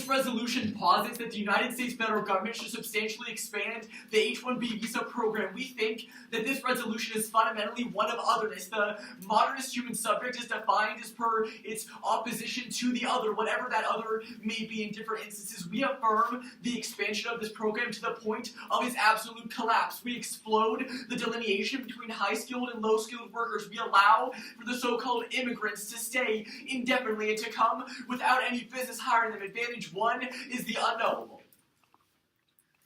This resolution posits that the United States federal government should substantially expand the H-1B visa program. We think that this resolution is fundamentally one of otherness. The modernist human subject is defined as per its opposition to the other, whatever that other may be in different instances. We affirm the expansion of this program to the point of its absolute collapse. We explode the delineation between high-skilled and low-skilled workers. We allow for the so-called immigrants to stay indefinitely and to come without any business hiring them. Advantage one is the unknowable.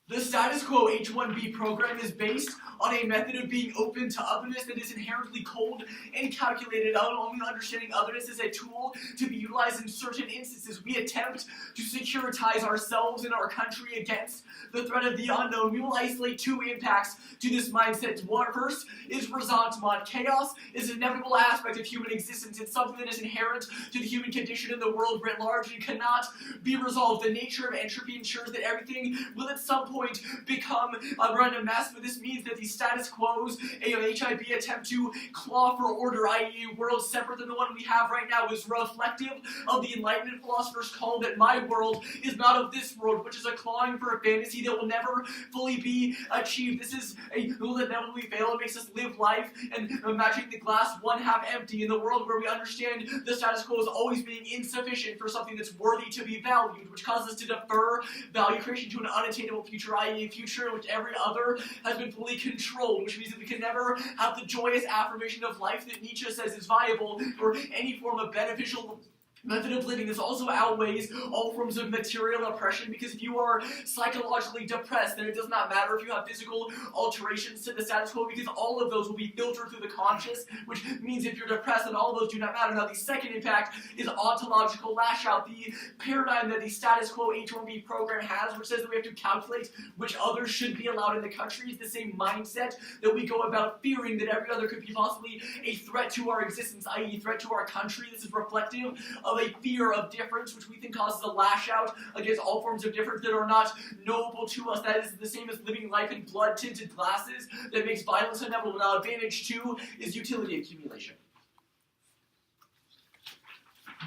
The status quo H-1B program is based on a method of being open to otherness that is inherently cold and calculated, only understanding otherness as a tool to be utilized in certain instances. We attempt to securitize ourselves and our country against the threat of the unknown. We will isolate two impacts to this mindset. One, first is resentment. Chaos is an inevitable aspect of human existence. It's something that is inherent to the human condition in the world writ large and cannot be resolved. The nature of entropy ensures that everything will at some point become a random mess, but this means that the status quo's HIB attempt to claw for order, i.e. a world separate than the one we have right now, is reflective of the Enlightenment philosophers' call that my world is not of this world, which is a clawing for a fantasy that will never fully be achieved. This is a rule that inevitably fails. It makes us live life and imagining the glass one half empty in the world where we understand the status quo as always being insufficient for something that's worthy to be valued, which causes us to defer value creation to an unattainable future, i.e. a future in which every other has been fully controlled, which means that we can never have the joyous affirmation of life that Nietzsche says is viable or any form of beneficial method of living. This also outweighs all forms of material oppression, because if you are psychologically depressed, then it does not matter if you have physical alterations to the status quo, because all of those will be filtered through the conscious, which means if you're depressed, then all of those do not matter. Now, the second impact is ontological lash out. The paradigm that the status quo H-1B program has, which says that we have to calculate which others should be allowed in the country, is the same mindset that we go about fearing that every other could be possibly a threat to our existence, i.e. threat to our country. This is reflective of a fear of difference, which we think causes a lash out against all forms of difference that are not knowable to us. That is the same as living life in blood-tinted glasses that makes violence inevitable. Now, advantage two is utility accumulation.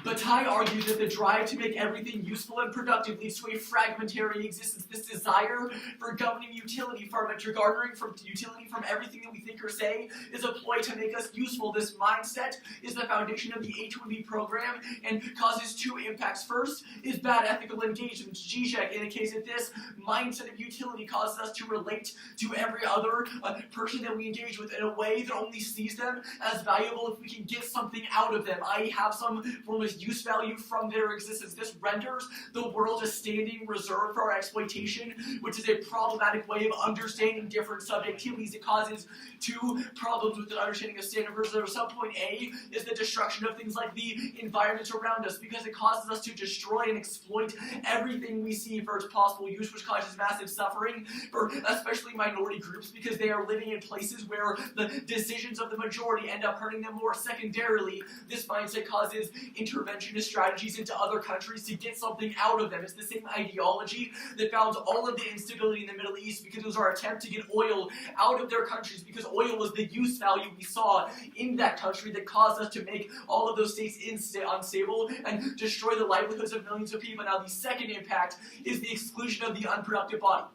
Bataille argues that the drive to make everything useful and productive leads to a fragmentary existence. This desire for governing utility from it, garnering from utility from everything that we think or say, is a ploy to make us useful. This mindset is the foundation of the H-1B program and causes two impacts. First is bad ethical engagement. Zizek indicates that this mindset of utility causes us to relate to every other person that we engage with in a way that only sees them as valuable if we can get something out of them, i.e. have some form of use value from their existence. This renders the world a standing reserve for our exploitation, which is a problematic way of understanding different subjectivities. It causes two problems with the understanding of standing reserve. Subpoint A is the destruction of things like the environment around us, because it causes us to destroy and exploit everything we see for its possible use, which causes massive suffering for especially minority groups, because they are living in places where the decisions of the majority end up hurting them more. Secondarily, this mindset causes interventionist strategies into other countries to get something out of them. It's the same ideology that found all of the instability in the Middle East, because it was our attempt to get oil out of their countries, because oil was the use value we saw in that country that caused us to make all of those states unstable and destroy the livelihoods of millions of people. Now, the second impact is the exclusion of the unproductive body.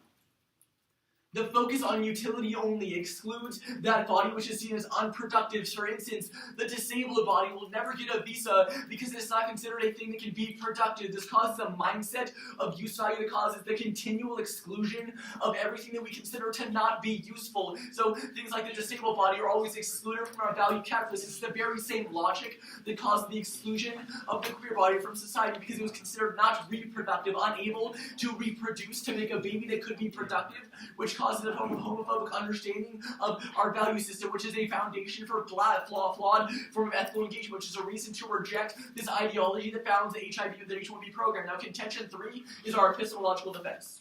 The focus on utility only excludes that body which is seen as unproductive. For instance, the disabled body will never get a visa because it's not considered a thing that can be productive. This causes a mindset of use value that causes the continual exclusion of everything that we consider to not be useful. So things like the disabled body are always excluded from our value calculus. It's the very same logic that caused the exclusion of the queer body from society, because it was considered not reproductive, unable to reproduce to make a baby that could be productive, which causes a homophobic understanding of our value system, which is a foundation for flawed form of ethical engagement, which is a reason to reject this ideology that founds the HIB of the H-1B program. Now, contention 3 is our epistemological defense.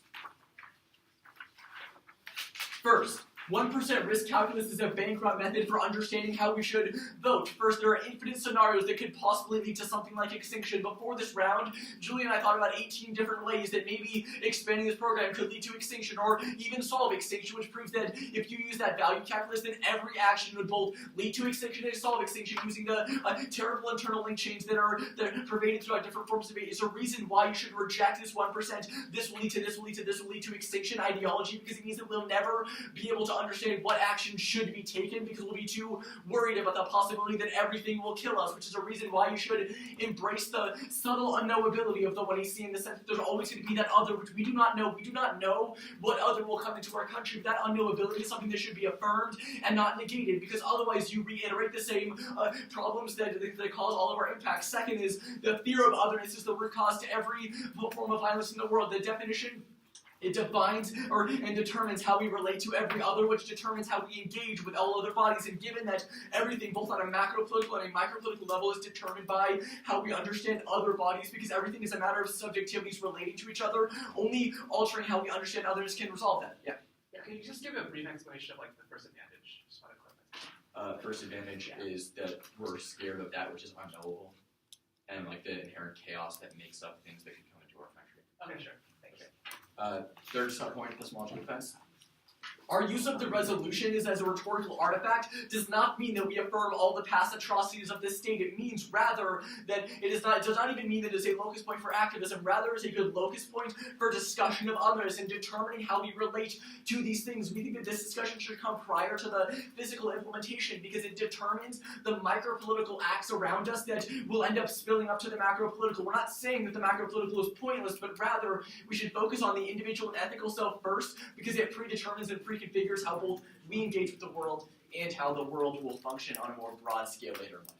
First, 1% risk calculus is a bankrupt method for understanding how we should vote. First, there are infinite scenarios that could possibly lead to something like extinction. Before this round, Julie and I thought about 18 different ways that maybe expanding this program could lead to extinction or even solve extinction, which proves that if you use that value calculus, then every action would both lead to extinction and solve extinction using the terrible internal link chains that are pervaded throughout different forms of it. It's a reason why you should reject this 1%. This will lead to this will lead to this will lead to extinction ideology, because it means that we'll never be able to understand what action should be taken because we'll be too worried about the possibility that everything will kill us, which is a reason why you should embrace the subtle unknowability of the 1AC in the sense that there's always going to be that other which we do not know. We do not know what other will come into our country. That unknowability is something that should be affirmed and not negated, because otherwise you reiterate the same problems that cause all of our impacts. Second is the fear of otherness is the root cause to every form of violence in the world. The definition, it defines and determines how we relate to every other, which determines how we engage with all other bodies. And given that everything, both on a macro-political and a micro-political level, is determined by how we understand other bodies, because everything is a matter of subjectivities relating to each other, only altering how we understand others can resolve that. Yeah. Can you just give a brief explanation of the first advantage? Just want to clarify. First advantage is that we're scared of that which is unknowable, and the inherent chaos that makes up things that can come into our country. Okay, sure. Thank you. Third subpoint, epistemological defense. Our use of the resolution is as a rhetorical artifact does not mean that we affirm all the past atrocities of this state. It means rather that it does not even mean that it is a locus point for activism. Rather, it's a good locus point for discussion of others and determining how we relate to these things. We think that this discussion should come prior to the physical implementation because it determines the micro-political acts around us that will end up spilling up to the macro-political. We're not saying that the macro-political is pointless, but rather we should focus on the individual and ethical self first because it predetermines and preconfigures how both we engage with the world and how the world will function on a more broad scale later in life.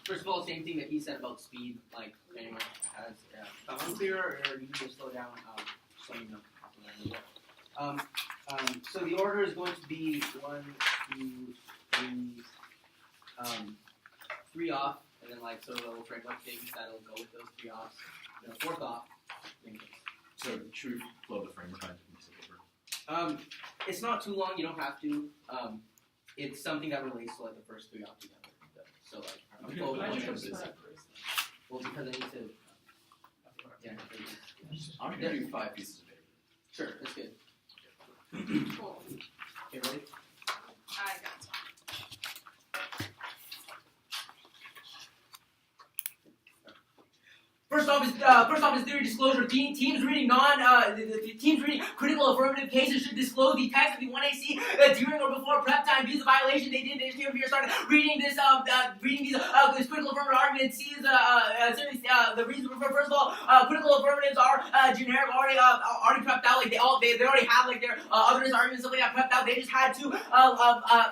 First of all, same thing that he said about speed, anyone has unclear or you need to slow down, just let me know. So the order is going to be 1, 2, 3, 3 off, and then sort of we'll break up things that'll go with those 3 offs. And then 4th off. So should we flow the framework on to it's not too long, you don't have to. It's something that relates to the first 3 off together. So well, because I need to. Yeah. I'm gonna do 5 pieces of paper. Sure, that's good. Cool. Okay, ready? I got one. First off is theory disclosure. Teams reading teams reading critical affirmative cases should disclose the text of the 1AC during or before prep time. Views a violation they didn't. They just came over here started reading this this critical affirmative argument and sees the reasons for. First of all, critical affirmatives are generic, already prepped out. They already have their otherness arguments something got prepped out. They just had to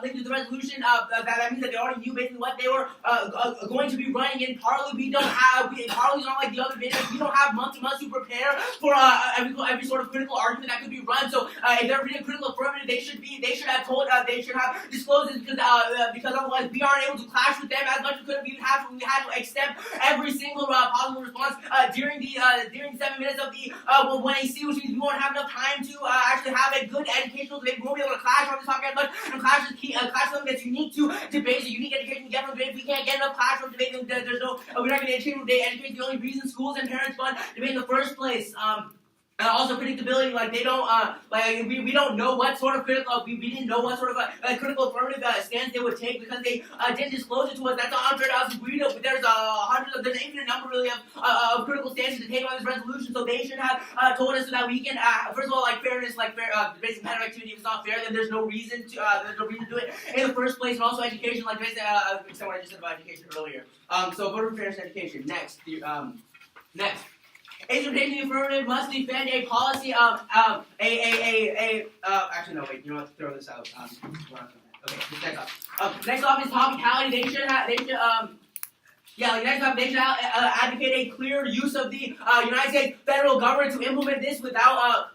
link to the resolution. That means that they already knew basically what they were going to be running in. Parley Parley's not the other videos. We don't have months to prepare for every sort of critical argument that could be run. So if they're reading critical affirmative, they should have disclosed it because otherwise we aren't able to clash with them as much as we could. We had to accept every single possible response during the 7 minutes of the 1AC, which means we won't have enough time to actually have a good educational debate. We won't be able to clash on this topic as much. And clash is something that's unique to debates. A unique education to get from debate. If we can't get enough clash from debate, then we're not going to educate from debate. Education is the only reason schools and parents fund debate in the first place. Also predictability, they don't, we don't know what sort of critical, we didn't know what sort of critical affirmative stance they would take because they didn't disclose it to us. That's unfair to us. There's there's an infinite number really of critical stances to take on this resolution, so they should have told us so that we can, first of all, fairness, basic competitive activity, if it's not fair, then there's no reason to do it in the first place, and also education, basic, except what I just said about education earlier. So voter fairness and education. Next. Interpretation of the affirmative must defend a policy actually no, wait, you don't have to throw this out. Okay, this next off. Next off is topicality. They should advocate a clear use of the United States federal government to implement this without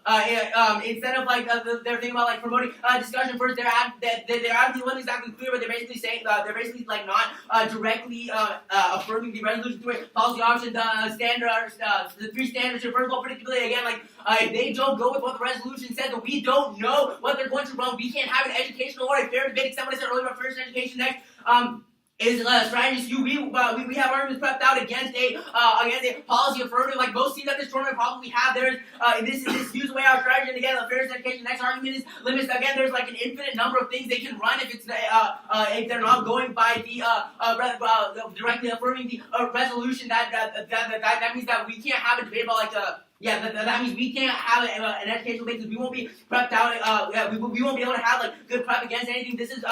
instead of they're thinking about promoting discussion first. Their advocacy wasn't exactly clear, but they're basically saying they're basically not directly affirming the resolution through a policy option. The three standards. First of all, predictability again. If they don't go with what the resolution says, then we don't know what they're going to run. We can't have an educational or a fair debate. Except what I said earlier about first education. Next. Is strategy skew? We have arguments prepped out against a policy affirmative. Most teams at this tournament probably have theirs. This skews away our strategy. And again, the fairness education. Next argument is limits. Again, there's an infinite number of things they can run if they're not going by the directly affirming the resolution. That means that we can't have a debate about that means we can't have an educational basis. We won't be prepped out. We won't be able to have good prep against anything. This is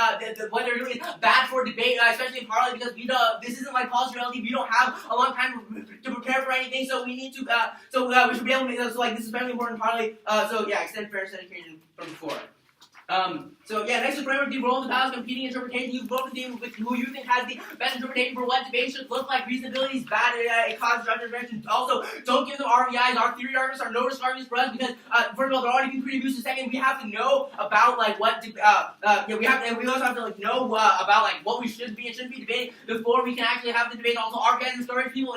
what they're doing is bad for debate, especially in Parliament, because this isn't like policy reality. We don't have a long time to prepare for anything, so we need to. We should be able to make this. This is very important in Parliament. Extend fairness education from before. Next is framework the role of the balance competing interpretation. You vote for the with who you think has the best interpretation for what debate should look like. Reasonability is bad. It causes intervention. Also, don't give them RVIs. Our theory arguments are no risk arguments for us because first of all, they're already being pre-abused. Second, we have to know about we also have to know about what we should be and shouldn't be debating before we can actually have the debate. Also, RVIs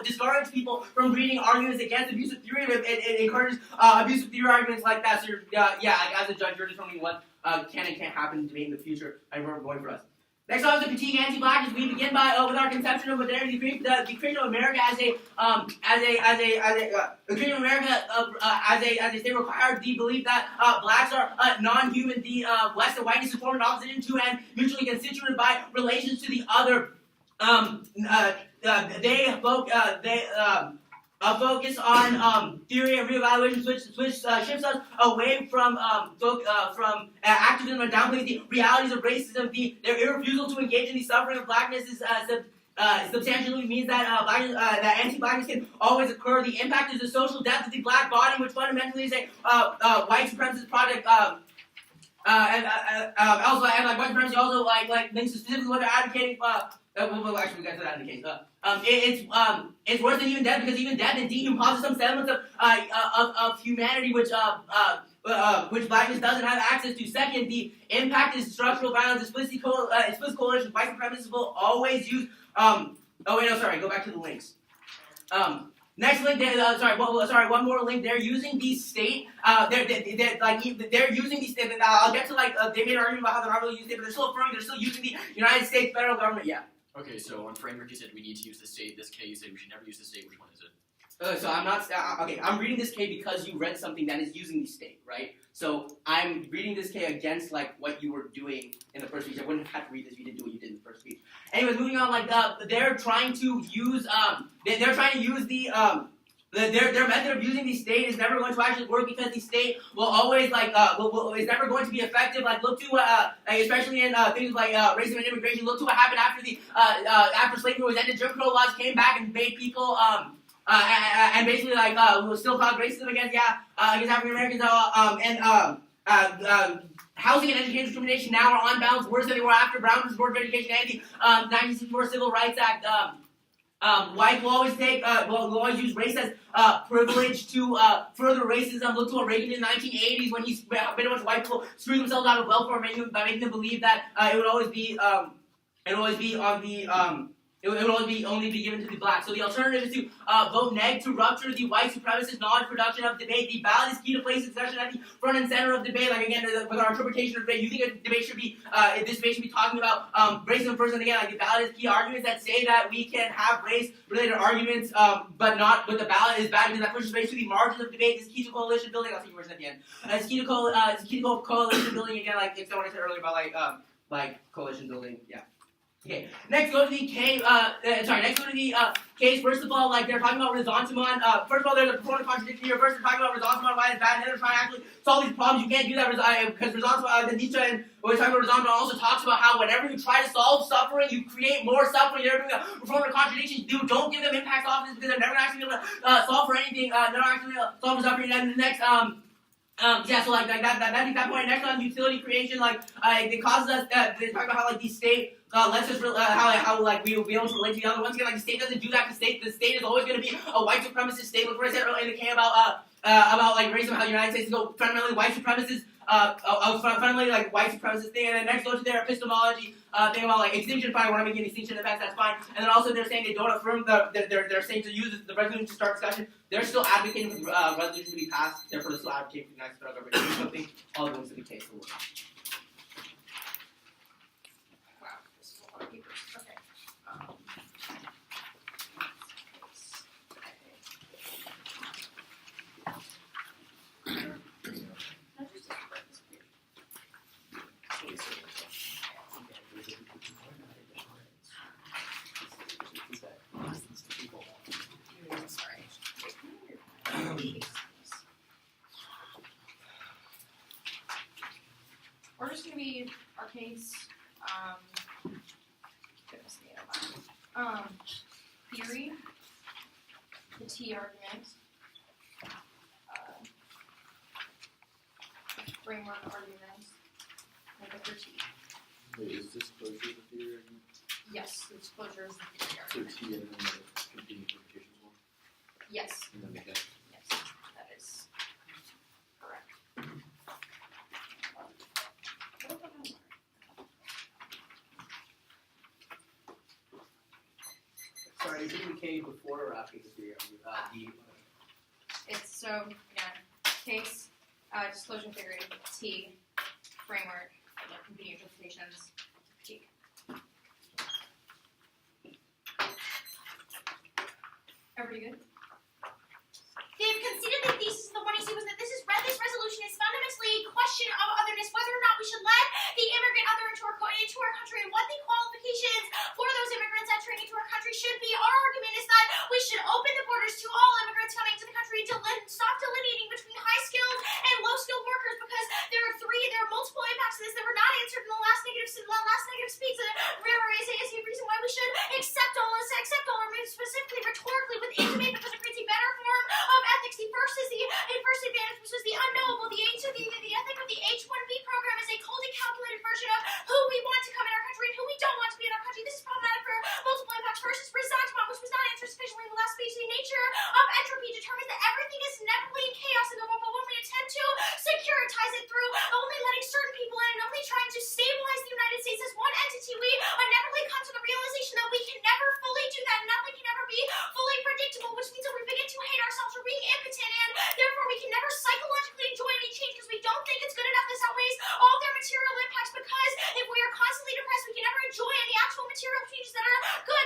discourage people from reading arguments against abusive theory. It encourages abusive theory arguments like that. So as a judge, you're determining what can and can't happen in debate in the future. I remember going for us. Next on is the critique anti-blackness. We begin by with our conception of modernity, the creation of America as a state required the belief that blacks are non-human. The West and whiteness is formed in opposition to and mutually constituted by relations to the other. Focus on theory and reevaluation, which shifts us away from activism and downplaying the realities of racism. Their refusal to engage in the suffering of blackness is substantially means that that anti-blackness can always occur. The impact is the social death of the black body, which fundamentally is a white supremacist project. White supremacy also links specifically what they're advocating. Actually, we got to that in the case. It's worse than even death because even death indeed imposes some semblance of humanity, which blackness doesn't have access to. Second, the impact is structural violence. Explicit coalition. White supremacists will always use. Go back to the links. Next link. One more link. They're using the state. They're using the state. I'll get to they made an argument about how they're not really using it, but they're still affirming. They're still using the United States federal government. Yeah. Okay, so on framework you said we need to use the state. In this case you said we should never use the state. Which one is it? So I'm not. I'm reading this K because you read something that is using the state, right? So I'm reading this K against what you were doing in the first speech. I wouldn't have had to read this if you didn't do what you did in the first speech. Anyways, moving on. They're trying to use they're trying to use the their method of using the state is never going to actually work because the state will always is never going to be effective. Look to especially in things like racism and immigration. Look to what happened after slavery was ended. Jim Crow laws came back and made people and basically still caused racism against African Americans housing and education discrimination now are on balance worse than they were after Brown v. Board of Education and the 1964 Civil Rights Act. White will always will always use race as privilege to further racism. Look to what Reagan did in the 1980s when he made a bunch of white people screw themselves out of welfare by making them believe that it would always be only be given to the black. So the alternative is to vote neg to rupture the white supremacist knowledge production of debate. The ballot is key to place discussion at the front and center of debate. With our interpretation of debate, you think this debate should be talking about racism first, and again, the ballot is key. Arguments that say that we can have race-related arguments, but not with the ballot is bad because that pushes race to the margins of debate. This is key to coalition building. I'll see you words at the end. It's key to coalition building again, it's what I said earlier about coalition building. Yeah. Okay, next go to the case. Next go to the case. First of all, they're talking about resentment. First of all, there's a proponent contradiction here. First, they're talking about resentment, why it's bad, and then they're trying to actually solve these problems. You can't do that because resentment, Nietzsche, and when we're talking about resentment, also talks about how whenever you try to solve suffering, you create more suffering. They're doing a proponent contradiction. Don't give them impact off this because they're never actually able to solve for anything. They're not actually able to solve for suffering. And the next, So like that's that point. Next on utility creation, it causes us. They talk about how the state lets us how we'll be able to relate to the other. Once again, the state doesn't do that. The state is always going to be a white supremacist state. Look what I said earlier in the K about racism, how the United States is fundamentally white supremacist. Fundamentally white supremacist thing, and then next go to their epistemology thing about extinction. Fine, we're not making extinction effects. That's fine. And then also they're saying they don't affirm they're saying to use the resolution to start discussion. They're still advocating for the resolution to be passed. Therefore, they're still advocating for the United Federal government to do something. All going to be case. Wow, this is a lot of papers. Okay. We're just gonna be our case, goodness me, theory, the T argument, framework argument, and the critique. Wait, is disclosure the theory argument? Yes, the disclosure is the theory So argument. T and then the competing implications one? Yes, And then the head? yes, that is correct. Sorry, is it in K before or after the theory? D. It's so, again, case, disclosure theory, T, framework, competing interpretations, critique. Everybody good? They've conceded that the thesis of the 1AC was that this resolution is fundamentally a question of otherness, whether or not we should let the immigrant other into our country, and what the qualifications for those immigrants entering into our country should be. Our argument is that we should open the borders to all immigrants coming to the country to stop delineating between high-skilled and low-skilled workers, because there are multiple impacts to this that were not answered in the last negative speech. Is the reason why we should accept all, or maybe specifically rhetorically with intimate, because it creates a better form of ethics. The first advantage, which is the unknowable. The ethic of the H-1B program is a coldly calculated version of who we want to come in our country and who we don't want to be in our country. This is problematic for multiple impacts. First is presentiment, which was not answered sufficiently in the last speech. The nature of entropy determines that everything is inevitably in chaos in the world, but when we attempt to securitize it through only letting certain people in and only trying to stabilize the United States as one entity, we inevitably come to the realization that we can never fully do that. Nothing can ever be fully predictable, which means that we begin to hate ourselves for being impotent, and therefore we can never psychologically enjoy any change because we don't think it's good enough. This outweighs all their material impacts, because if we are constantly depressed, we can never enjoy any actual material changes that are good.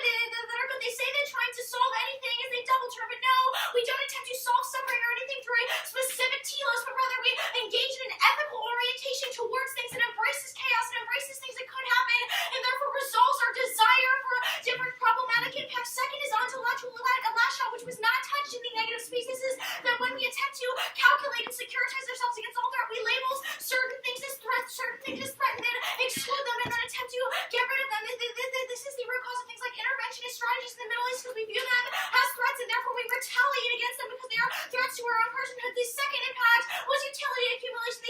They say they're trying to solve anything as they double term, but no, we don't attempt to solve suffering or anything through a specific telos, but rather we engage in an ethical orientation towards things that embraces chaos and embraces things that could happen, and therefore resolves our desire for different problematic impacts. Second is ontological lash out, which was not touched in the negative speech. This is that when we attempt to calculate and securitize ourselves against all threat, we label certain things as threats, certain things as threat, and then exclude them, and then attempt to get rid of them. This is the root cause of things like interventionist strategies in the Middle East, because we view them as threats, and therefore we retaliate against them because they are threats to our own personhood. The second impact was utility accumulation.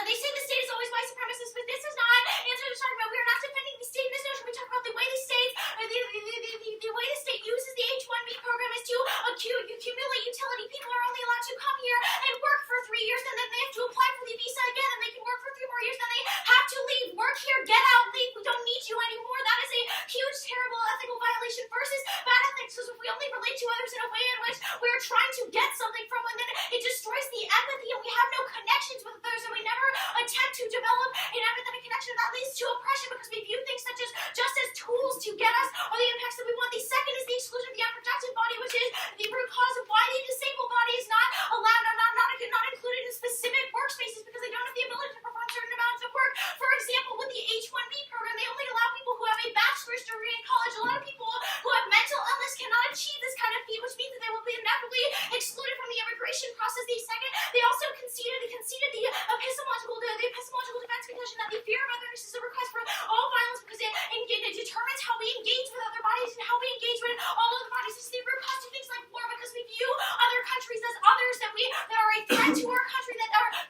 They say the state is always white supremacist, but this is not answer to talk about. We are not defending the state in this notion. We talk about the way the state, the way the state uses the H-1B program is to accumulate utility. People are only allowed to come here and work for 3 years, and then they have to apply for the visa again, and they can work for 3 more years, then they have to leave. Work here, get out, leave. We don't need you anymore. That is a huge, terrible ethical violation versus bad ethics, because if we only relate to others in a way in which we're trying to get something from them, then it destroys the empathy, and we have no connections with others, and we never attempt to develop an empathetic connection. That leads to oppression, because we view things such as just as tools to get us or the impacts that we want. The second is the exclusion of the unprotected body, which is the root cause of why the disabled body is not allowed or not included in specific workspaces, because they don't have the ability to perform certain amounts of work. For example, with the H-1B program, they only allow people who have a bachelor's degree in college. A lot of people who have mental illness cannot achieve this kind of feat, which means that they will be inevitably excluded from the immigration process. The second, they also conceded the epistemological defense contention that the fear of otherness is a request for all violence, because it determines how we engage with other bodies.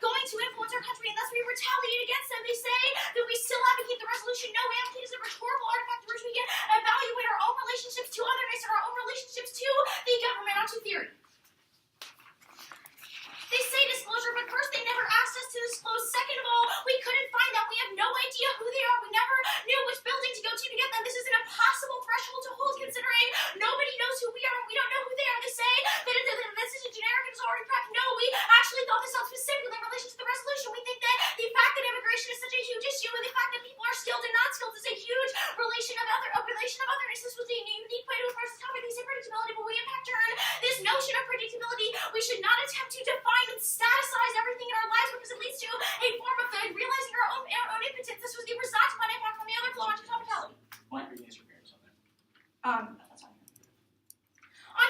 going to influence our country, and thus we retaliate against them. They say that we still advocate the resolution. No, we advocate as a rhetorical artifact through which we can evaluate our own relationships to otherness and our own relationships to the government, not to theory. They say disclosure, but first they never asked us to disclose. Second of all, we couldn't find them. We have no idea who they are. We never knew which building to go to get them. This is an impossible threshold to hold, considering nobody knows who we are and we don't know who they are. They say that this is a generic and is already cracked. No, we actually thought this out specifically in relation to the resolution. We think that the fact that immigration is such a huge issue and the fact that people are skilled and not skilled is a huge relation of otherness. This was a unique way to approach this topic. They say predictability, but we in fact turn this notion of predictability. We should not attempt to define and staticize everything in our lives because it leads to a form of realizing our own impotence. This was the result of an impact from the other flow onto topicality. What? Your answer parents on that. That's fine. On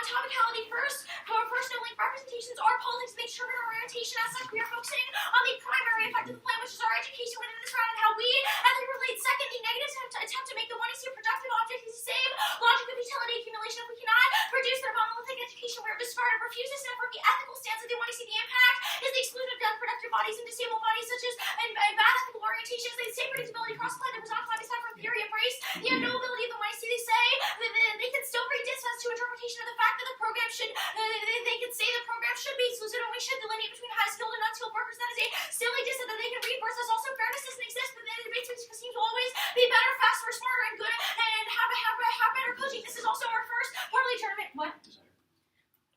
topicality first, no link representations are politics. They determine our orientation. As such, we are focusing on the primary effect of the plan, which is our education within this round and how we relate. Second, the negative attempt to make the one you see a productive object is the same logic of utility accumulation. If we cannot produce their monolithic education, we are discarded. Refuse to stand from the ethical stance of the one you see the impact is the exclusion of unproductive bodies and disabled bodies, such as and bad ethical orientations. They say predictability cross-apply the horizontal bodies from theory embrace the unknowability of the one you see. They say that they can still bring distance to interpretation of the fact that the program should. They can say the program should be exclusive and we should delineate between high-skilled and unskilled workers. That is a silly distance that they can reverse. There's also fairness doesn't exist, but the debate seems to always be better, faster, smarter, and good, and have better coaching. This is also our first partly tournament. What?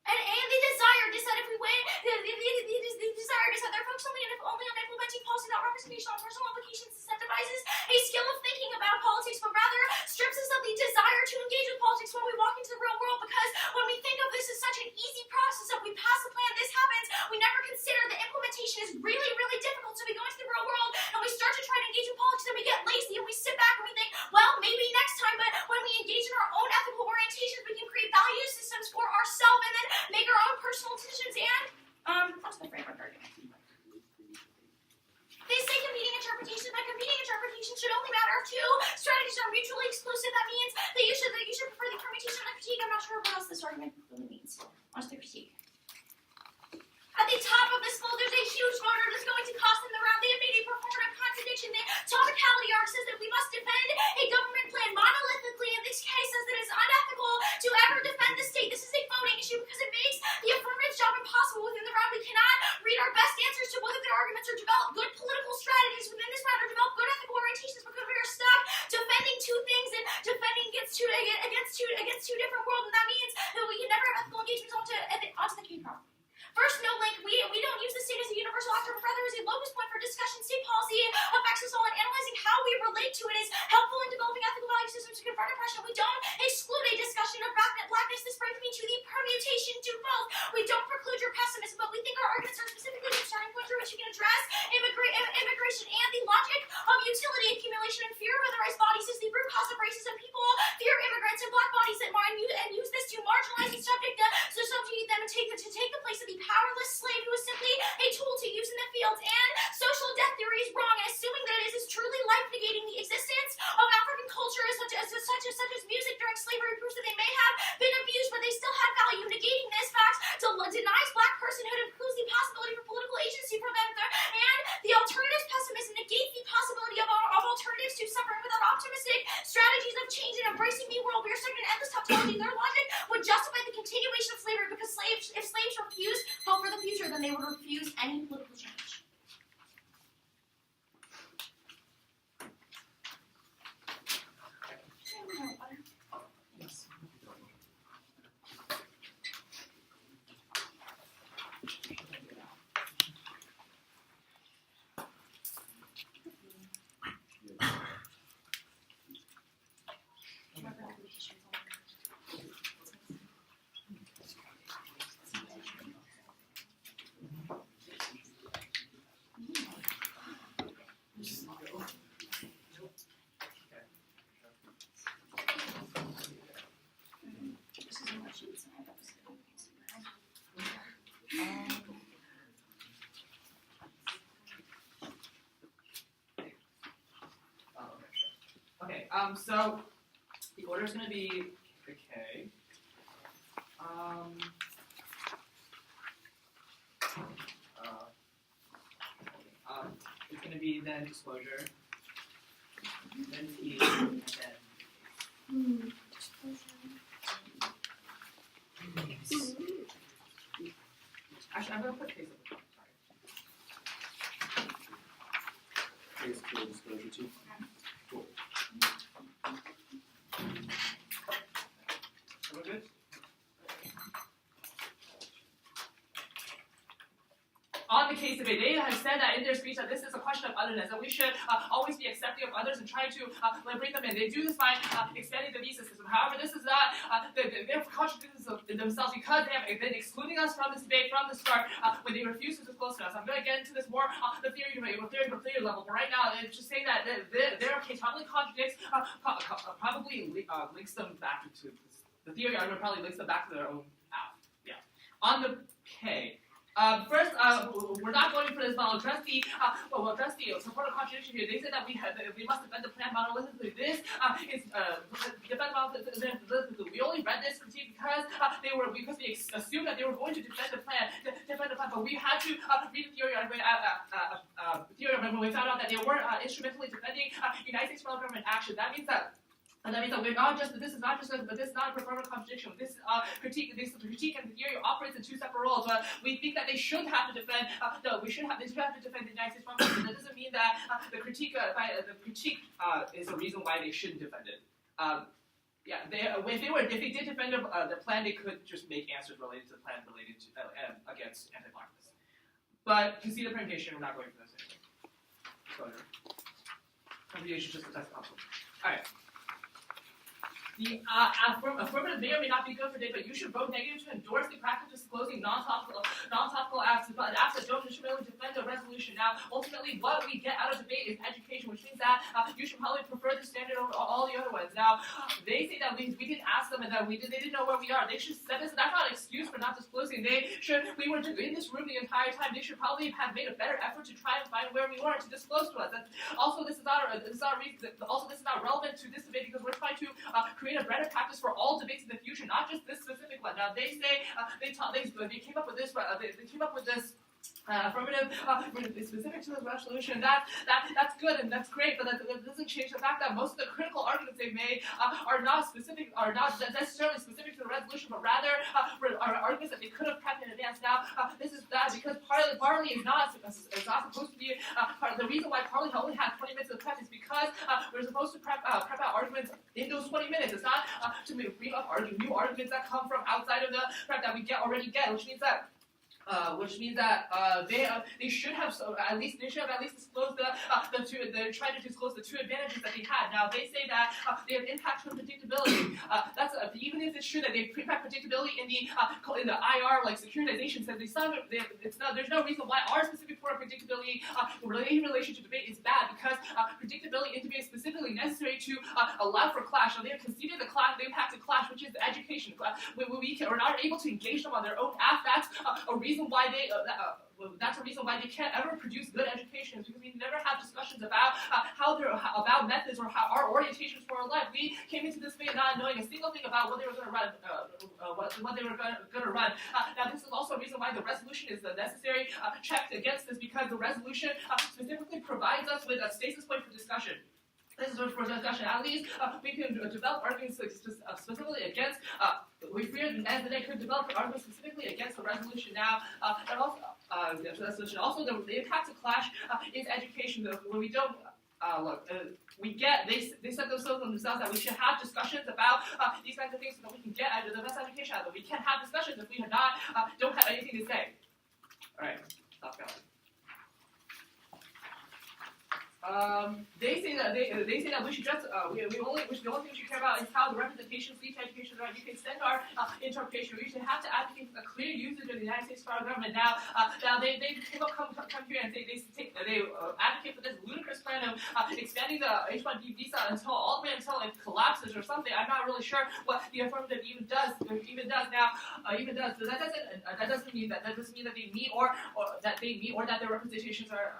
And the desire to decide if we win, the desire to decide they're focused only on implementing policy, not representation on personal implications, incentivizes a skill of thinking about politics, but rather strips us of the desire to engage with politics when we walk into the real world, because when we think of this as such an easy process of we pass the plan, this happens, we never consider the implementation is really, really difficult, so we go into the real world and we start to try to engage with politics and we get lazy and we sit back and we think, well, maybe next time, but when we engage in our own ethical orientations, we can create value systems for ourselves and then make our own personal decisions and that's the framework argument. They say competing interpretations, but competing interpretations should only matter if two strategies are mutually exclusive. That means that you should prefer the permutation and the critique. I'm not sure what else this argument really means. What's the critique? At the top of this flow, there's a huge motor that's going to cost them the round. They have made a performative contradiction. The topicality arc says that we must defend a government plan monolithically. In this case, says that it's unethical to ever defend the state. This is a voting issue because it makes the affirmative job impossible within the round. We cannot read our best answers to whether their arguments or develop good political strategies within this round or develop good ethical orientations because we are stuck defending two things and defending against two different worlds. And that means that we can never have ethical engagements onto the key problem. First, no link. We don't use the state as a universal actor, but rather as a locus point for discussion. State policy affects us all, and analyzing how we relate to it is helpful in developing ethical value systems to confront oppression. We don't exclude a discussion of blackness. This brings me to the permutation to both. We don't preclude your pessimism, but we think our arguments are specifically the starting point through which you can address immigration and the logic of utility accumulation and fear of otherized bodies is the root cause of racism. People fear immigrants and black bodies and use this to marginalize and subjugate them and take the place of the powerless slave who is simply a tool to use in the fields. And social death theory is wrong, and assuming that it is truly life-negating the existence of African culture such as music during slavery proves that they may have been abused, but they still had value. Negating this fact denies black personhood and precludes the possibility for political agency for them. And the alternative pessimism negates the possibility of alternatives to suffering. Without optimistic strategies of change and embracing the world, we are stuck in an endless tautology. Their logic would justify the continuation of slavery because if slaves refuse hope for the future, then they would refuse any political change. So the order is going to be K. T, then disclosure, then T, and then. Actually, I'm gonna put case at the top. Sorry. Case for disclosure too. Cool. Everyone good? On the case of it, they have said that in their speech that this is a question of otherness, that we should always be accepting of others and try to bring them in. They do this by expanding the visa system. However, this is not, they're contradicting themselves because they have been excluding us from this debate from the start when they refuse to disclose to us. I'm going to get into this more on the theory level, but right now, it's just saying that their case probably contradicts, probably links them back to the theory argument, probably links them back to their own path. Yeah. On the K. First, we're not going for this, but I'll address the supportive contradiction here. They said that we must defend the plan monolithically. This is defend monolithically. We only read this critique because we assumed that they were going to defend the plan, but we had to read the theory argument. When we found out that they were instrumentally defending United States federal government action. That means that we're not just. This is not just. But this is not a performative contradiction. This critique and the theory operates in two separate roles. We think that they should have to defend. They should have to defend the United States government. That doesn't mean that the critique is a reason why they shouldn't defend it. If they did defend the plan, they could just make answers related to the plan related to against anti-blackness. But conceded permutation, we're not going for this anyway. Disclosure. Permutation is just a test of conflict. All right. The affirmative may or may not be good for data, but you should vote negative to endorse the practice of disclosing non-topical acts that don't instrumentally defend the resolution. Now, ultimately, what we get out of debate is education, which means that you should probably prefer the standard over all the other ones. Now, they say that we didn't ask them and that they didn't know where we are. They should set this. That's not an excuse for not disclosing. We were in this room the entire time. They should probably have made a better effort to try and find where we were to disclose to us. Also, this is not relevant to this debate because we're trying to create a better practice for all debates in the future, not just this specific one. Now they say they came up with this. They came up with this. Affirmative specific to the resolution. That's good and that's great, but that doesn't change the fact that most of the critical arguments they've made are not necessarily specific to the resolution, but rather are arguments that they could have prepped in advance. Now, this is bad because Parley is not supposed to be the reason why Parley only had 20 minutes of prep is because we're supposed to prep out arguments in those 20 minutes. It's not to bring up new arguments that come from outside of the prep that we already get, which means that they should have at least disclosed they're trying to disclose the two advantages that they had. Now they say that they have impact on predictability. That's even if it's true that they impact predictability in the IR like securitization says there's no reason why our specific form of predictability in relation to debate is bad because predictability in debate is specifically necessary to allow for clash. So they have conceded the impact of clash, which is the education. We are not able to engage them on their own path. That's a reason why they can't ever produce good education because we never have discussions about about methods or how our orientations for our life. We came into this debate not knowing a single thing about what they were going to run. Now this is also a reason why the resolution is the necessary check against this because the resolution specifically provides us with a stasis point for discussion. This is for discussion. At least we can develop arguments specifically against. We fear that they could develop arguments specifically against the resolution. Now, and also the resolution. Also, the impact of clash is education. When we don't they set themselves that we should have discussions about these kinds of things so that we can get the best education out of it. We can't have discussions if we don't have anything to say. All right, stop going. They say that we should just the only thing we should care about is how the representations lead to education. Right? We can extend our interpretation. We should have to advocate for the clear usage of the United States federal government. Now they come here and they advocate for this ludicrous plan of expanding the H-1B visa all the way until it collapses or something. I'm not really sure what the affirmative even does. So that doesn't mean that they meet or that their representations are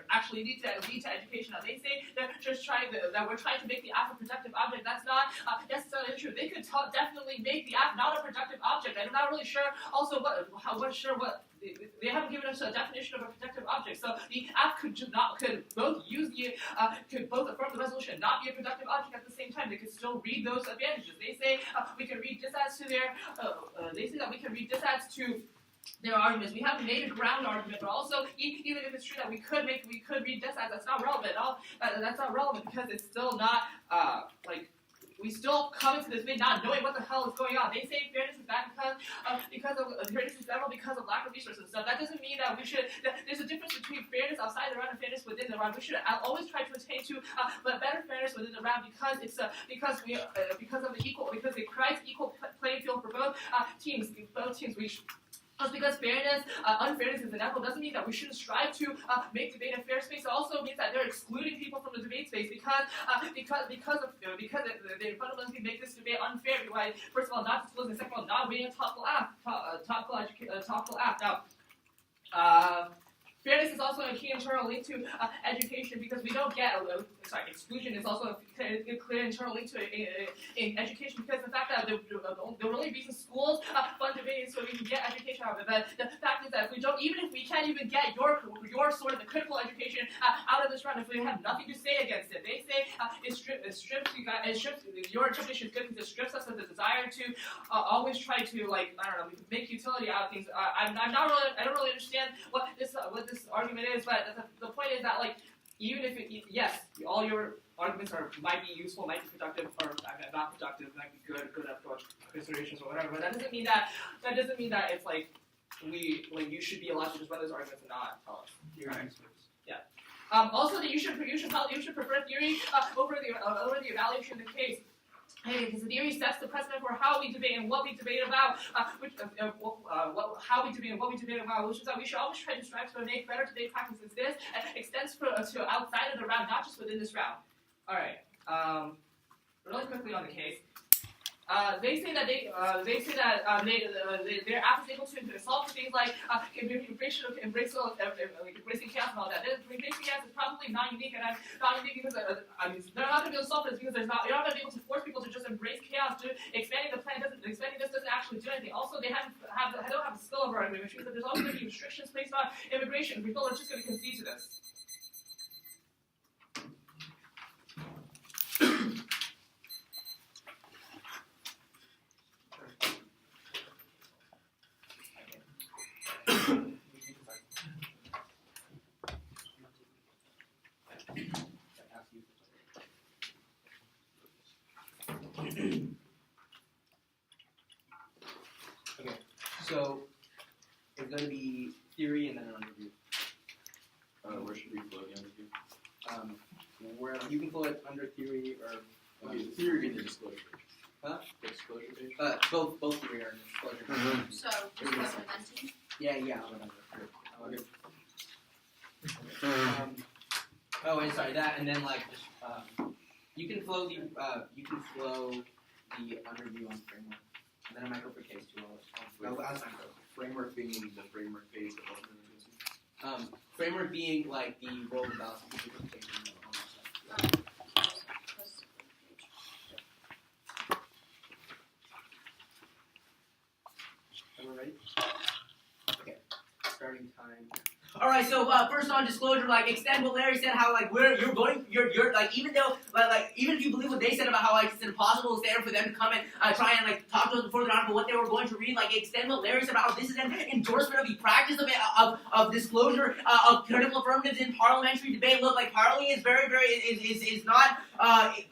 actually lead to education. Now they say that we're trying to make the app a productive object. That's not necessarily true. They could definitely make the app not a productive object. I'm not really sure. Also, they haven't given us a definition of a productive object. So So the app could both affirm the resolution and not be a productive object at the same time. They could still read those advantages. They say we can read disads to their. They say that we can read disads to their arguments. We haven't made a ground argument, but also even if it's true that we could read disads, that's not relevant. That's not relevant because it's still not we still come into this debate not knowing what the hell is going on. They say fairness is bad because of fairness is bad because of lack of resources and stuff. That doesn't mean that we should. There's a difference between fairness outside the round and fairness within the round. We should always try to attain to better fairness within the round because it's because it creates equal playing field for both teams. Just because unfairness is inevitable doesn't mean that we shouldn't strive to make debate a fair space. It also means that they're excluding people from the debate space because they fundamentally make this debate unfair by first of all not disclosing, second of all not reading a topical app. Now, fairness is also a key internal link to education because we don't get exclusion is also a clear internal link to in education because the fact that the only reason schools fund debate is so we can get education out of it. But the fact is that even if we can't even get your sort of the critical education out of this round, if we have nothing to say against it, they say it strips your interpretation is good because it strips us of the desire to always try to make utility out of things. I don't really understand what this argument is, but the point is that even if all your arguments might be useful, might be productive, or not productive, might be good approach considerations or whatever, but that doesn't mean that it's you should be allowed to just run those arguments and not tell us. Your experts. Yeah. Also, that you should prefer theory over the evaluation of the case. Because the theory sets the precedent for how we debate and what we debate about, how we debate and what we debate about, which is that we should always try to strive to make better debate practices. This extends to outside of the round, not just within this round. All right. Really quickly on the case. They say that their app is able to solve things like embracing chaos and all that. Embracing chaos is probably not unique, and not unique because they're not going to be able to solve this because you're not going to be able to force people to just embrace chaos. Expanding this doesn't actually do anything. Also, they don't have the spillover argument, which means that there's always going to be restrictions placed on immigration. People are just going to concede to this. Okay, so it's going to be theory and then an underview. Where should we flow the underview? Where you can flow it under theory or Okay, the theory being the disclosure page. Huh? The disclosure page? both theory and disclosure. So, just representing. Yeah, whatever. Okay. And sorry, that and then you can flow the underview on framework, and then I might go for case too. I'll Framework being the framework page that wasn't in the framework being the role of balance interpretation and all that stuff. Everyone ready? Okay. Starting time. All right, so first on disclosure, extend what Larry said, how you're even though even if you believe what they said about how it's impossible to stand for them to come and try and talk to us before the round about what they were going to read, extend what Larry said about how this is an endorsement of the practice of disclosure of critical affirmatives in parliamentary debate. Look, Parley is very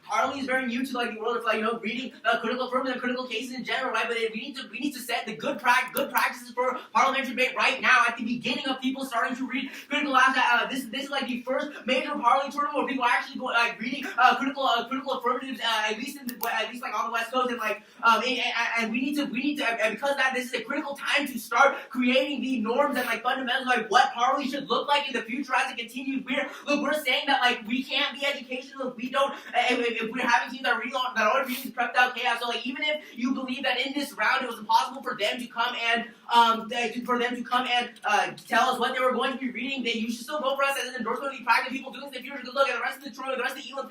Parley is very new to the world of reading critical affirmatives and critical cases in general, right? But we need to set the good practices for parliamentary debate right now at the beginning of people starting to read critical labs. This is the first major Parley tournament where people are actually reading critical affirmatives at least on the West Coast, and we need to and because this is a critical time to start creating the norms and fundamentals what Parley should look like in the future as it continues. We're saying that we can't be educational if we don't if we're having teams that are already reading prepped out chaos. So even if you believe that in this round it was impossible for them to come and tell us what they were going going to be reading, you should still vote for us as an endorsement of the practice. People doing this in the future, because look at the rest of the Toronto, the rest of the Elam,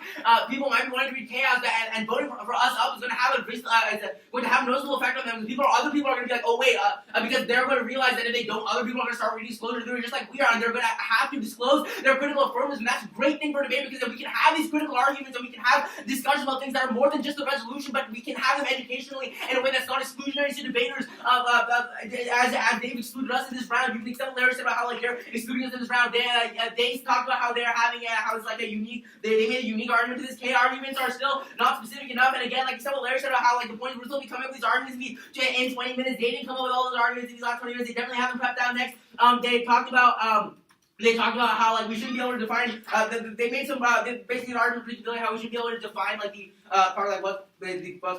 people might be wanting to read chaos, and voting for us up is going to have a noticeable effect on them. Other people are going to be like, oh wait, because they're going to realize that if they don't, other people are going to start reading disclosure theory just like we are, and they're going to have to disclose their critical affirmatives, and that's a great thing for debate, because if we can have these critical arguments and we can have discussions about things that are more than just the resolution, but we can have them educationally in a way that's not exclusionary to debaters, as they've excluded us in this round. You can accept Larry said about how like they're excluding us in this round. They talked about how they're having how it's like a unique. They made a unique argument to this. K arguments are still not specific enough. And again, like some of Larry said about how like the point we're still be coming up with these arguments in 20 minutes. They didn't come up with all those arguments in these last 20 minutes. They definitely haven't prepped down next. They talked about how like we shouldn't be able to define. They made some basically an argument particularly how we should be able to define like the part like what's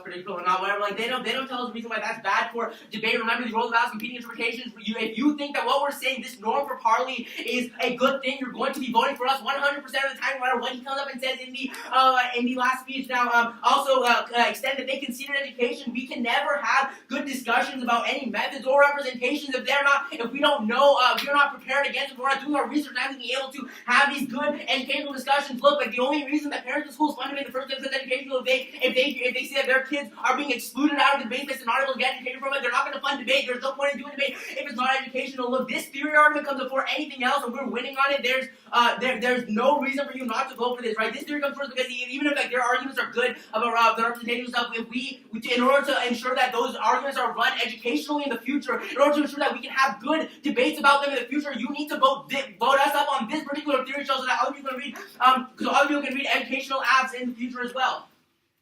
predictable or not, whatever. Like they don't tell us the reason why that's bad for debate. Remember, these roles of balance, competing interpretations. If you think that what we're saying, this norm for Parley, is a good thing, you're going to be voting for us 100% of the time, no matter what he comes up and says in the last speech. Now, also extend that they conceded education. We can never have good discussions about any methods or representations if we don't know, if we're not prepared against it, if we're not doing our research, not to be able to have these good educational discussions. Look, like the only reason that parents in schools fund debate in the first place is educational. If they say that their kids are being excluded out of debate based on not able to get educated from it, they're not going to fund debate. There's no point in doing debate if it's not educational. Look, this theory argument comes before anything else, and we're winning on it. There's no reason for you not to vote for this, right? This theory comes first because even if like their arguments are good about the representation stuff, if we in order to ensure that those arguments are run educationally in the future, in order to ensure that we can have good debates about them in the future, you need to vote us up on this particular theory so that other people can read, because other people can read educational apps in the future as well.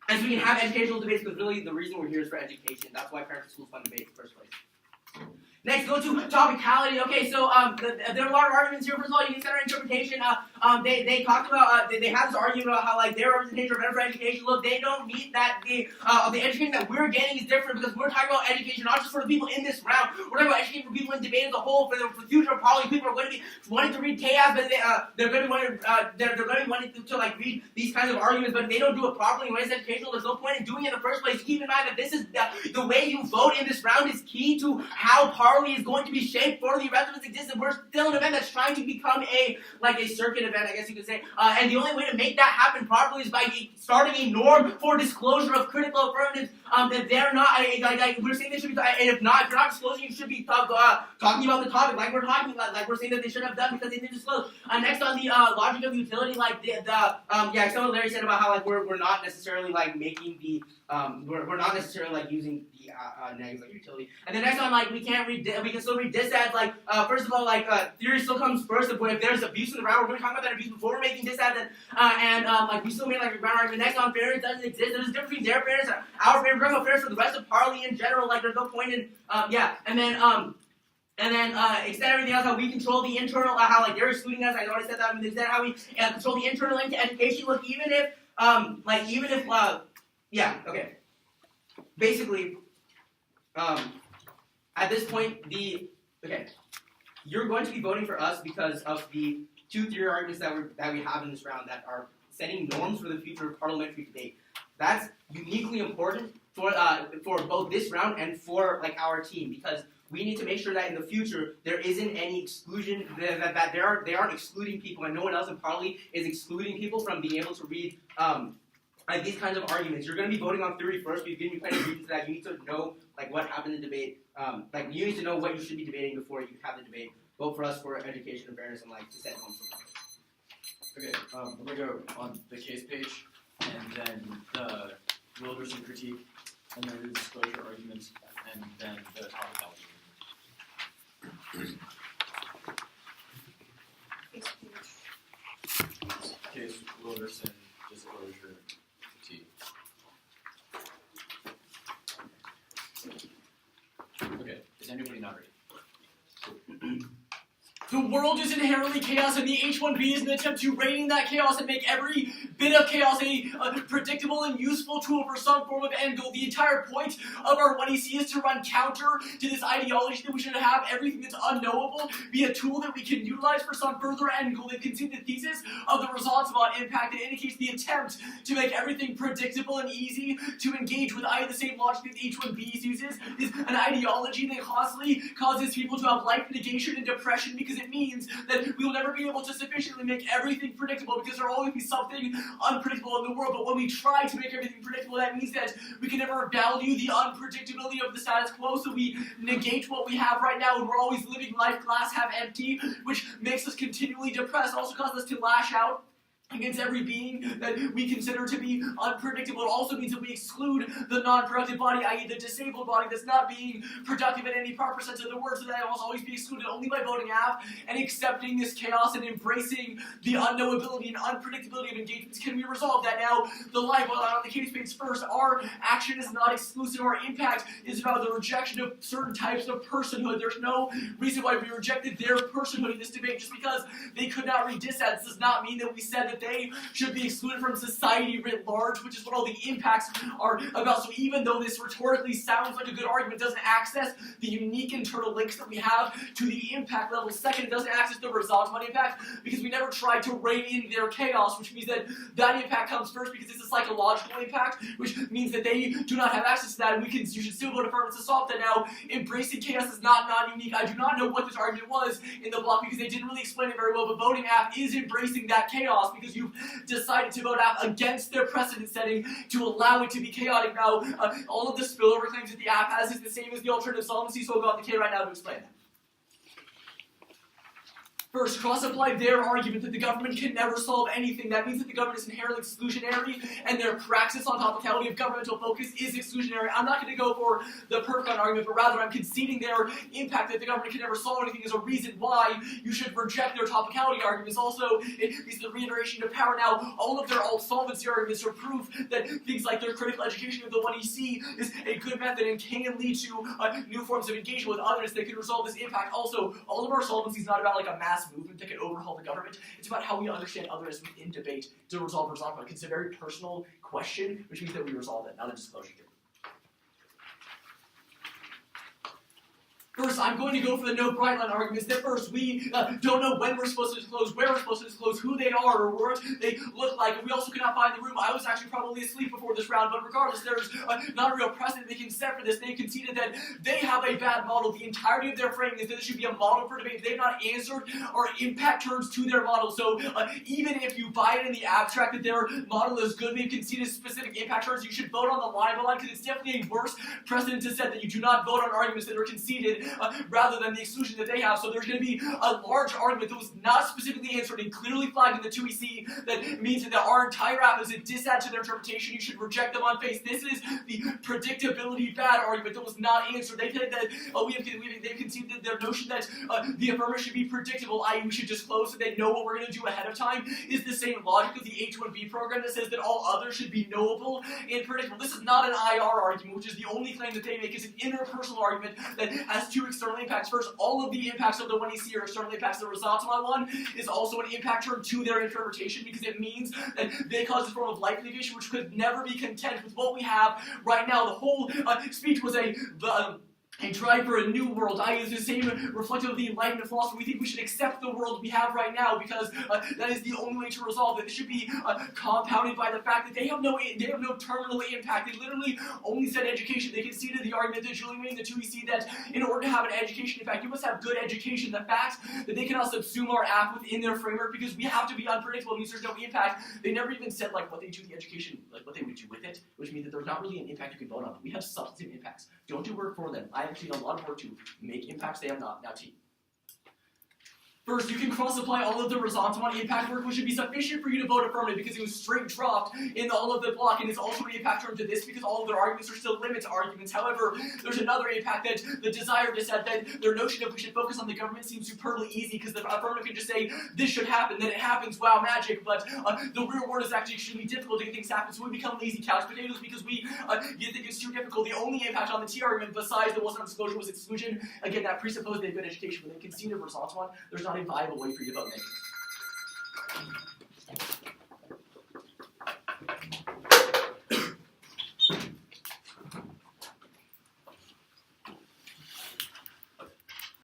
And so we can have educational debates, because really the reason we're here is for education. That's why parents and schools fund debate in the first place. Next, go to topicality. Okay, so there are a lot of arguments here. First of all, you can center interpretation. They talked about they had this argument about how like their representation are better for education. Look, they don't meet that the education that we're getting is different, because we're talking about education not just for the people in this round. We're talking about education for people in debate as a whole. For the future of Poly, people are going to be wanting to read chaos, but they're going to be wanting to like read these kinds of arguments, but they don't do it properly. When it's educational, there's no point in doing it in the first place. Keep in mind that this is the way you vote in this round is key to how Parley is going to be shaped for the rest of its existence. We're still an event that's trying to become a circuit event, I guess you could say. And the only way to make that happen properly is by starting a norm for disclosure of critical affirmatives. That they're not like we're saying they should be. And if you're not disclosing, you should be talking about the topic like we're talking about, like we're saying that they should have done because they didn't disclose. Next on the logic of utility, like some of Larry said about how like we're not necessarily like making the we're not necessarily like using the negatives like utility. And then next on like we can still read disads. Like first of all, like theory still comes first. If there's abuse in the round, we're going to talk about that abuse before we're making disads. And like we still made like a ground argument. Next on fairness doesn't exist. There's a difference between their fairness and our fairness. We're talking about fairness for the rest of Parley in general. Like there's no point in And then extend everything else, how we control the internal, how like they're excluding us. I already said that. I mean, extend how we control the internal link to education. Look, okay. Basically, at this point, you're going to be voting for us because of the two theory arguments that we have in this round that are setting norms for the future of parliamentary debate. That's uniquely important for both this round and for like our team, because we need to make sure that in the future there isn't any exclusion, that they aren't excluding people, and no one else in Parley is excluding people from being able to read like these kinds of arguments. You're going to be voting on theory first. We've given you plenty of reasons that you need to know like what happened in debate. Like you need to know what you should be debating before you have the debate. Vote for us for education and fairness and like to set norms. Okay, I'm gonna go on the case page, and then the Wilderson critique, and then the disclosure arguments, and then the topicality. Case Wilderson, disclosure, critique. Okay, is anybody not ready? The world is inherently chaos, and the H-1B is an attempt to rein in that chaos and make every bit of chaos a predictable and useful tool for some form of end goal. The entire point of our 1EC is to run counter to this ideology that we should have everything that's unknowable be a tool that we can utilize for some further end goal. They've conceived the thesis of the results about impact. It indicates the attempt to make everything predictable and easy to engage with the same logic that the H-1B uses. Is an ideology that constantly causes people to have life negation and depression because it means means that we will never be able to sufficiently make everything predictable because there will always be something unpredictable in the world. But when we try to make everything predictable, that means that we can never value the unpredictability of the status quo, so we negate what we have right now, and we're always living life glass half empty, which makes us continually depressed, also causes us to lash out against every being that we consider to be unpredictable. It also means that we exclude the non-productive body, i.e. the disabled body that's not being productive in any proper sense of the word, so that will always be excluded only by voting app and accepting this chaos and embracing the unknowability and unpredictability of engagements. Can we resolve that now? The live on the case page first, our action is not exclusive. Our impact is about the rejection of certain types of personhood. There's no reason why we rejected their personhood in this debate. Just because they could not read dissents does not mean that we said that they should be excluded from society writ large, which is what all the impacts are about. So even though this rhetorically sounds like a good argument, it doesn't access the unique internal links that we have to the impact level. Second, it doesn't access the resultant impact because we never tried to rein in their chaos, which means that that impact comes first because it's a psychological impact, which means that they do not have access to that, and you should still vote affirmative to solve that. Now, embracing chaos is not non-unique. I do not know what this argument was in the block because they didn't really explain it very well, but voting app is embracing that chaos because you've decided to vote app against their precedent setting to allow it to be chaotic. Now, all of the spillover claims that the app has is the same as the alternative solvency, so I'll go on the K right now to explain that. First, cross-apply their argument that the government can never solve anything. That means that the government is inherently exclusionary, and their praxis on topicality of governmental focus is exclusionary. I'm not going to go for the Percon argument, but rather I'm conceding their impact that the government can never solve anything is a reason why you should reject their topicality arguments. Also, it is the reiteration of power. Now, all of their alt-solvency arguments are proof that things like their critical education of the 1EC is a good method and can lead to new forms of engagement with others that can resolve this impact. Also, all of our solvency is not about like a mass movement that can overhaul the government. It's about how we understand others within debate to resolve resentment. It's a very personal question, which means that we resolve it. Now the disclosure. First, I'm going to go for the no bright line arguments. That first, we don't know when we're supposed to disclose, where we're supposed to disclose, who they are, or what they look like. And we also cannot find the room. I was actually probably asleep before this round, but regardless, there's not a real precedent they can set for this. They conceded that they have a bad model. The entirety of their framing is that it should be a model for debate. They've not answered our impact terms to their model. So even if you buy it in the abstract that their model is good, they've conceded specific impact terms, you should vote on the line by line, because it's definitely a worse precedent to set that you do not vote on arguments that are conceded rather than the exclusion that they have. So there's going to be a large argument that was not specifically answered and clearly flagged in the 2EC that means that our entire app is a disadd to their interpretation. You should reject them on face. This is the predictability bad argument that was not answered. They said that they've conceded their notion that the affirmative should be predictable, i.e. we should disclose so they know what we're going to do ahead of time, is the same logic of the H1B program that says that all others should be knowable and predictable. This is not an IR argument, which is the only claim that they make. It's an interpersonal argument that has two external impacts. First, all of the impacts of the 1EC are external impacts. The resultant one is also an impact term to their interpretation because it means that they cause a form of life negation which could never be content with what we have right now. The whole speech was a drive for a new world. I use the same reflective of the Enlightenment philosophy. We think we should accept the world we have right now because that is the only way to resolve it. This should be compounded by the fact that they have no terminal impact. They literally only said education. They conceded the argument that Julie made in the 2EC that in order to have an education impact, you must have good education. The fact that they cannot subsume our app within their framework because we have to be unpredictable means there's no impact. They never even said like what they do with the education, like what they would do with it, which means that there's not really an impact you can vote on. We have substantive impacts. Don't do work for them. I actually done a lot of work to make impacts they have not. Now, team. First, you can cross-apply all of the resultant impact work, which should be sufficient for you to vote affirmative because it was straight dropped in all of the block, and it's also an impact term to this because all of their arguments are still limit arguments. However, there's another impact that the desire to set that their notion of we should focus on the government seems superbly easy because the affirmative can just say this should happen, then it happens, wow, magic. But the real world is actually extremely difficult to get things happen, so we become lazy couch potatoes because we you think it's too difficult. The only impact on the T argument besides the wasn't on disclosure was exclusion. Again, that presupposed they have good education. When they concede a resultant one, there's not a viable way for you to vote negative.